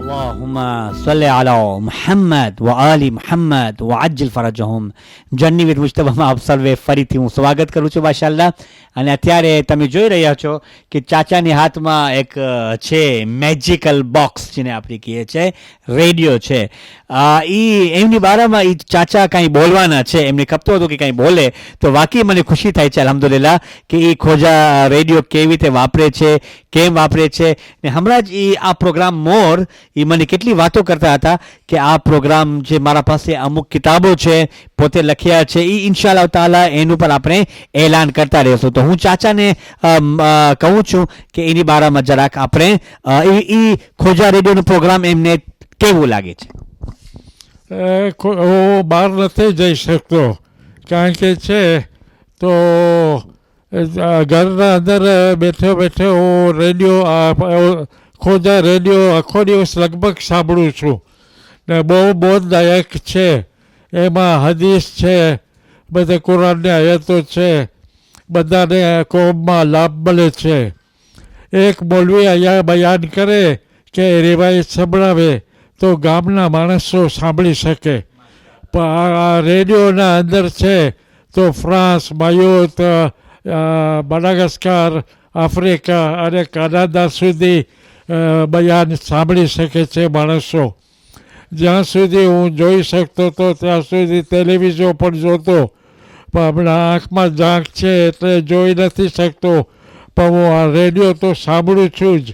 اللهم صل على محمد و આલી Muhammad વઅજ્જલ ફરજહુમ. Journey with મુજતબામાં આપ સર્વે ફરીથી હું સ્વાગત કરું છું માશાઅલ્લાહ. અને અત્યારે તમે જોઈ રહ્યા છો કે ચાચાની હાથમાં એક છે મેજિકલ બોક્સ, જેને આપણે કહીએ છીએ રેડિયો છે. એમની બારામાં એ ચાચા કાંઈ બોલવાના છે, એમને ખપતો હતો કે કાંઈ બોલે, તો વાકઈ મને ખુશી થાય છે અલ્હમ્દુલિલ્લાહ કે એ ખોજા રેડિયો કેવી રીતે વાપરે છે, કેમ વાપરે છે. ને હમણાં જ આ પ્રોગ્રામ મોર એ મને કેટલી વાતો કરતા હતા કે આ પ્રોગ્રામ જે મારા પાસે અમુક કિતાબો છે પોતે લખ્યા છે, એ ઇન્શાઅલ્લાહ તાલા એનું પર આપણે એલાન કરતા રહીશું. તો હું ચાચાને કહું છું કે એની બારામાં જરાક આપણે એ ખોજા રેડિયોનો પ્રોગ્રામ એમને કેવું લાગે છે. હું બહાર નથી જઈ શકતો કારણ કે છે તો ઘરના અંદર બેઠો બેઠો હું રેડિયો ખોજા રેડિયો આખો દિવસ લગભગ સાંભળું છું ને બહુ બોધદાયક છે. એમાં હદીસ છે, બધે કુરાનની આયતો છે, બધાને કોમમાં લાભ મળે છે. એક મૌલવી અહીંયા બયાન કરે કે રિવાયત સંભળાવે તો ગામના માણસો સાંભળી શકે. પણ આ રેડિયોના અંદર છે તો ફ્રાન્સ, માયોત, મડાગાસ્કર, આફ્રિકા અને કનાડા સુધી બયાન સાંભળી શકે છે માણસો. જ્યાં સુધી હું જોઈ શકતો હતો ત્યાં સુધી ટેલિવિઝન પણ જોતો, પણ હમણાં આંખમાં ઝાંક છે એટલે જોઈ નથી શકતો. પણ હું આ રેડિયો તો સાંભળું છું જ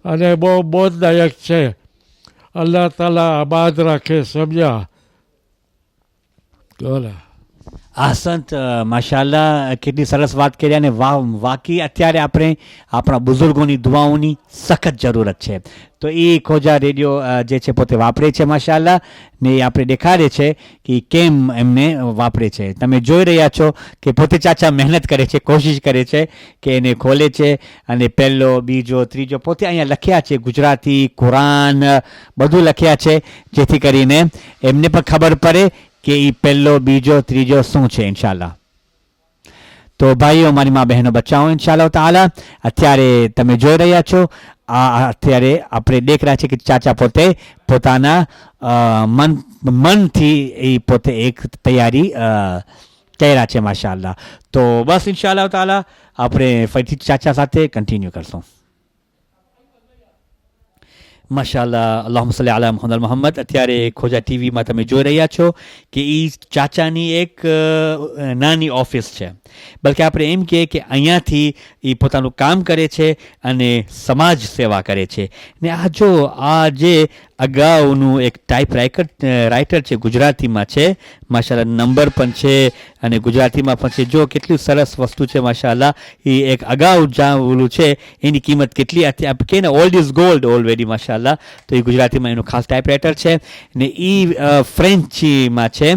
અને બહુ બોધદાયક છે. અલ્લાહ તાલા આબાદ રાખે, સમજ્યા. આસંત માશાઅલ્લાહ, કેટલી સરસ વાત કરી. અને વાકઈ અત્યારે આપણે આપણા બુઝુર્ગોની દુઆઓની સખત જરૂરત છે. તો એ ખોજા રેડિયો જે છે પોતે વાપરે છે માશાઅલ્લાહ, ને એ આપણે દેખાડે છે કે કેમ એમને વાપરે છે. તમે જોઈ રહ્યા છો કે પોતે ચાચા મહેનત કરે છે, કોશિશ કરે છે કે એને ખોલે છે અને પહેલો, બીજો, ત્રીજો પોતે અહીંયા લખ્યા છે, ગુજરાતી, કુરાન બધું લખ્યા છે, જેથી કરીને એમને પણ ખબર પડે કે એ પહેલો, બીજો, ત્રીજો શું છે ઇન્શાઅલ્લાહ. તો ભાઈઓ, મારી મા બહેનો, બચ્ચાઓ, ઇન્શાઅલ્લાહ તાલા અત્યારે તમે જોઈ રહ્યા છો, અત્યારે આપણે દેખ રહ્યા છીએ કે ચાચા પોતે પોતાના મનથી એ પોતે એક તૈયારી કર્યા છે માશાઅલ્લાહ. તો બસ ઇન્શાઅલ્લાહ તાલા આપણે ફરીથી ચાચા સાથે કન્ટિન્યુ કરશું. માશાઅલ્લાહ, અલ્લાહુમ્મા સલ્લી અલા મુહમ્મદ. અત્યારે ખોજા ટીવીમાં તમે જોઈ રહ્યા છો કે એ ચાચાની એક નાની ઓફિસ છે, બલકે આપણે એમ કહીએ કે અહીંયાથી એ પોતાનું કામ કરે છે અને સમાજ સેવા કરે છે. ને આ જો આ જે અગાઉનું એક રાઇટર છે, ગુજરાતીમાં છે માશાઅલ્લાહ, નંબર પણ છે અને ગુજરાતીમાં પણ છે. જો કેટલી સરસ વસ્તુ છે માશાઅલ્લાહ. એ એક અગાઉ જ્યાં ઓલું છે એની કિંમત કેટલી આપણે કહીએ ને ઓલ્ડ ઇઝ ગોલ્ડ ઓલરેડી માશાઅલ્લાહ. તો એ ગુજરાતીમાં એનું ખાસ ટાઈપરાઇટર છે ને એ ફ્રેન્ચીમાં છે.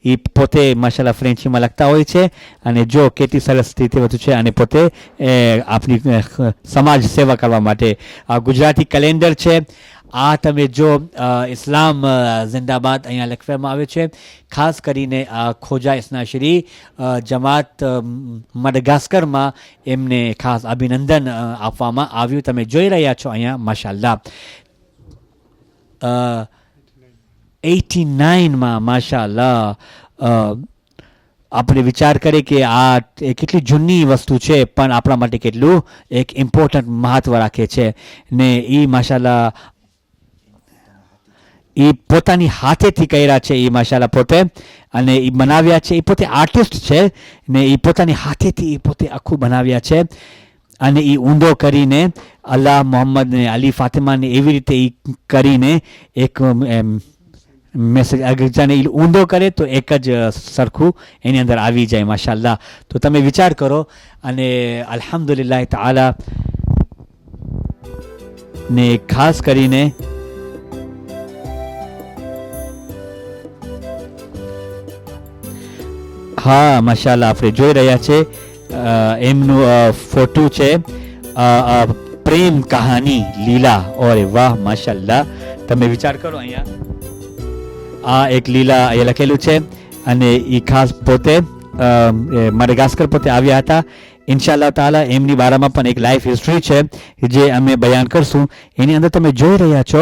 એ પોતે માશાઅલ્લાહ ફ્રેન્ચીમાં લખતા હોય છે અને જો કેટલી સરસ રીતે વધુ છે. અને પોતે આપણી સમાજ સેવા કરવા માટે આ ગુજરાતી કેલેન્ડર છે. આ તમે જો ઇસ્લામ જિંદાબાદ અહીંયા લખવામાં આવે છે. ખાસ કરીને આ ખોજા ઇસ્નાશરી જમાત મડગાસ્કરમાં એમને ખાસ અભિનંદન આપવામાં આવ્યું. તમે જોઈ રહ્યા છો અહીંયા માશાઅલ્લાહ. 89માં માશાઅલ્લાહ આપણે વિચાર કરીએ કે આ કેટલી જૂની વસ્તુ છે પણ આપણા માટે કેટલું એક ઇમ્પોર્ટન્ટ મહત્વ રાખે છે. ને એ માશાઅલ્લાહ એ પોતાની હાથેથી કર્યા છે એ માશાઅલ્લાહ પોતે, અને એ બનાવ્યા છે. એ પોતે આર્ટિસ્ટ છે ને એ પોતાની હાથેથી એ પોતે આખું બનાવ્યા છે. અને એ ઊંધો કરીને અલ્લાહ, મોહમ્મદ ને અલી ફાતિમાને એવી રીતે એ કરીને એક મેસેજ જાણે એ ઊંધો કરે તો એક જ સરખું એની અંદર આવી જાય માશાઅલ્લાહ. તો તમે વિચાર કરો. અને અલ્હમ્દુલિલ્લાહ તાલા ને ખાસ કરીને હા માશાલ્લાહ આપણે જોઈ રહ્યા છે એમનું ફોટો છે પ્રેમ કહાની લીલા. ઓરે વાહ માશાલ્લાહ. તમે વિચાર કરો અહીંયા આ એક લીલા અહીંયા લખેલું છે અને એ ખાસ પોતે માડેગાસ્કર પોતે આવ્યા હતા. ઇન્શાઅલ્લાહ તાલા એમની બારામાં પણ એક લાઈફ હિસ્ટ્રી છે જે અમે બયાન કરશું. એની અંદર તમે જોઈ રહ્યા છો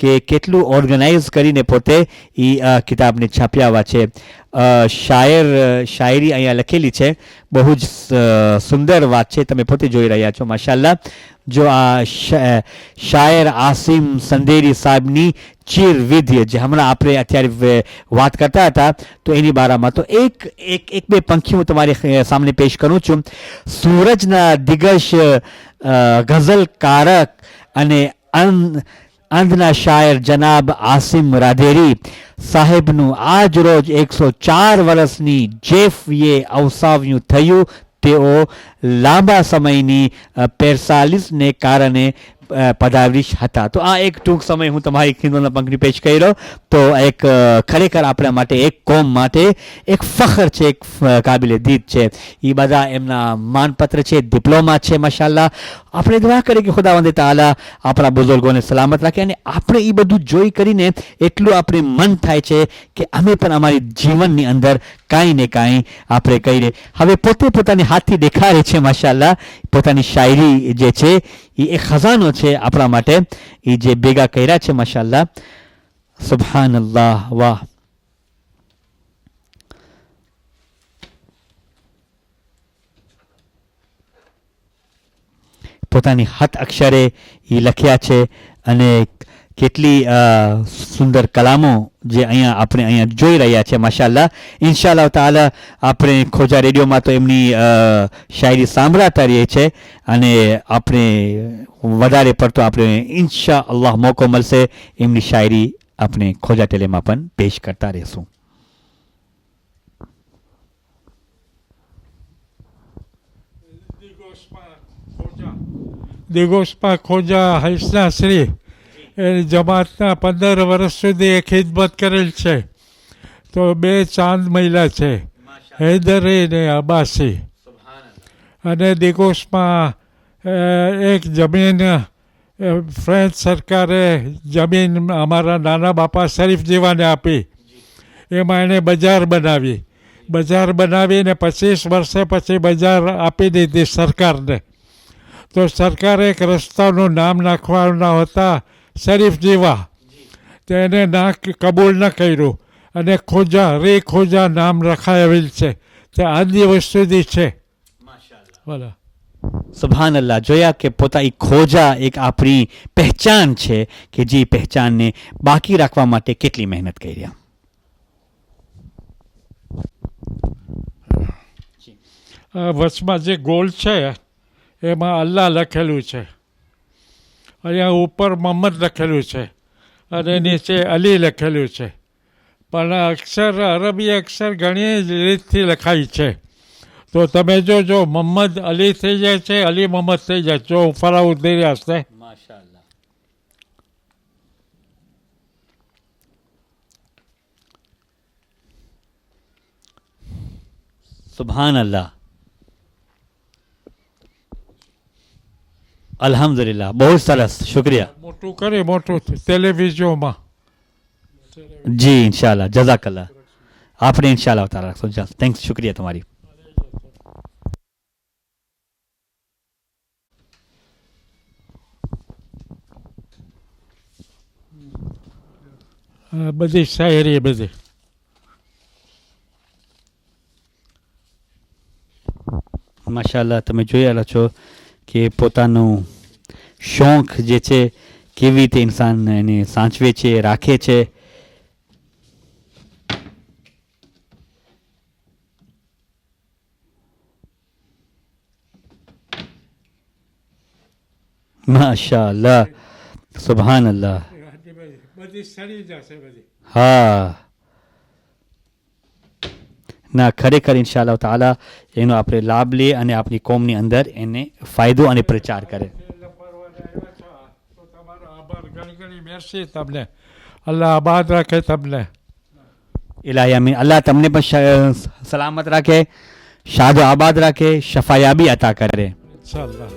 કે કેટલું ઓર્ગેનાઇઝ કરીને પોતે એ કિતાબને છાપ્યા છે. શાયરી અહીંયા લખેલી છે. બહુ જ સુંદર વાત છે. તમે પોતે જોઈ રહ્યા છો માશાલ્લાહ. જો આ શાયર આસિમ સંદેરી સાહેબની ચીરવિદ્ય જે હમણાં આપણે અત્યારે વાત કરતા હતા તો એની બારામાં તો એક બે પંખી હું તમારી સામે પેશ કરું છું. સૂરજના દિગ્ગજ ગઝલકારક અને અંધના શાયર જનાબ આસિમ રાધેરી સાહેબનું આજ રોજ 104 વર્ષની જેફએ અવસાવ્યું થયું. તેઓ લાંબા સમયની પેરસાલિસને કારણે પદાવીશ હતા. તો આ એક ટૂંક સમય હું તમારી ખીદમતમાં પંક્તિ પેશ કર્યો તો એક ખરેખર આપણા માટે એક કોમ માટે એક ફખર છે, એક કાબિલે દીદ છે. એ બધા એમના માનપત્ર છે, ડિપ્લોમા છે માશાલ્લાહ. આપણે દુઆ કરીએ કે ખુદાવંદ તાલા આપણા બુઝુર્ગોને સલામત રાખે અને આપણે એ બધું જોઈ કરીને એટલું આપણે મન થાય છે કે અમે પણ અમારી જીવનની અંદર કાંઈ ને કાંઈ આપણે કહીએ. હવે પોતે પોતાની હાથથી દેખાડે છે માશાલ્લાહ. પોતાની શાયરી જે છે એ એક ખજાનો છે આપણા માટે. એ જે ભેગા કર્યા છે માશાલ્લાહ. સુબહાનલ્લાહ. વાહ. પોતાની હાથ અક્ષરે એ લખ્યા છે અને કેટલી સુંદર કલામો જે અહીંયા જોઈ રહ્યા છે માશાલ્લાહ. ઇન્શાઅલ્લાહ તાલા આપણે ખોજા રેડિયોમાં તો એમની શાયરી સાંભળાતા રહીએ છે અને આપણે વધારે પડતો આપણે ઇન્શાઅલ્લાહ મોકો મળશે એમની શાયરી આપણે ખોજા ટેલેમાં પણ પેશ કરતા રહીશું. દિગોસ્પા ખોજા હૈસના શ્રી એ જમાતના 15 વર્ષ સુધી એ ખિદમત કરેલ છે. તો 2 ચાંદ મહિલા છે, હૈદરી ને અબ્બાસી. અને દિગોસમાં એક જમીન ફ્રેન્ચ સરકારે જમીન અમારા નાના બાપા શરીફ જીવાને આપી. એમાં એણે બજાર બનાવી. બજાર બનાવીને 25 વર્ષે પછી બજાર આપી દીધી સરકારને. તો સરકારે એક રસ્તાનું નામ નાખવાના હતા શરીફ જીવા, તો એને ના કબૂલ ન કર્યું અને ખોજા નામ રખાયેલ છે. તે આ દિવસ સુધી છે. બોલો સુબહાનલ્લાહ. જોયા કે પોતાની ખોજા એક આપણી પહેચાન છે કે જે પહેચાનને બાકી રાખવા માટે કેટલી મહેનત કરી. વચમાં જે ગોલ છે એમાં અલ્લાહ લખેલું છે. અહીંયા ઉપર મોહમ્મદ લખેલું છે અને નીચે અલી લખેલું છે. પણ અક્ષર અરબી અક્ષર ઘણી રીતથી લખાય છે. તો તમે જો મોહમ્મદ અલી થઈ જાય છે, અલી મોહમ્મદ થઈ જાય. જો ફરાઉદ્દીન હશે માશાલ્લાહ. સુબહાનલ્લાહ. અલ્હમ્દુલિલ્લાહ. બહુ સરસ. શુક્રિયા. મોટું કરે મોટું ટેલિવિઝનમાં. જી ઇન્શાલ્લાહ. જઝાકલ્લાહ. આપણે ઇન્શાલ્લાહ તારા રાખશું. થેન્ક્સ. શુક્રિયા તમારી. બધી શાયરી બધી માશાલ્લાહ. તમે જોઈ રહ્યા છો કે પોતાનું શોખ જે છે કેવી રીતે ઇન્સાન એને સાચવે છે, રાખે છે. માશાલ્લાહ. સુબહાનલ્લાહ. બધી સડી જશે બધી. હા ના ખરેખર ઇન્શાઅલ્લાહ તાલા એનો આપણે લાભ લઈએ અને આપણી કોમની અંદર એને ફાયદો અને પ્રચાર કરે. તમારો આભાર. ઘણી ઘણી મેરસી તમને. અલ્લાહ આબાદ રાખે તમને. इलाही अमीन अल्लाह તમને પણ સલામત રાખે શાદો આબાદ રાખે શફાયાબી અતા કરે ઇન્શાલ્લાહ.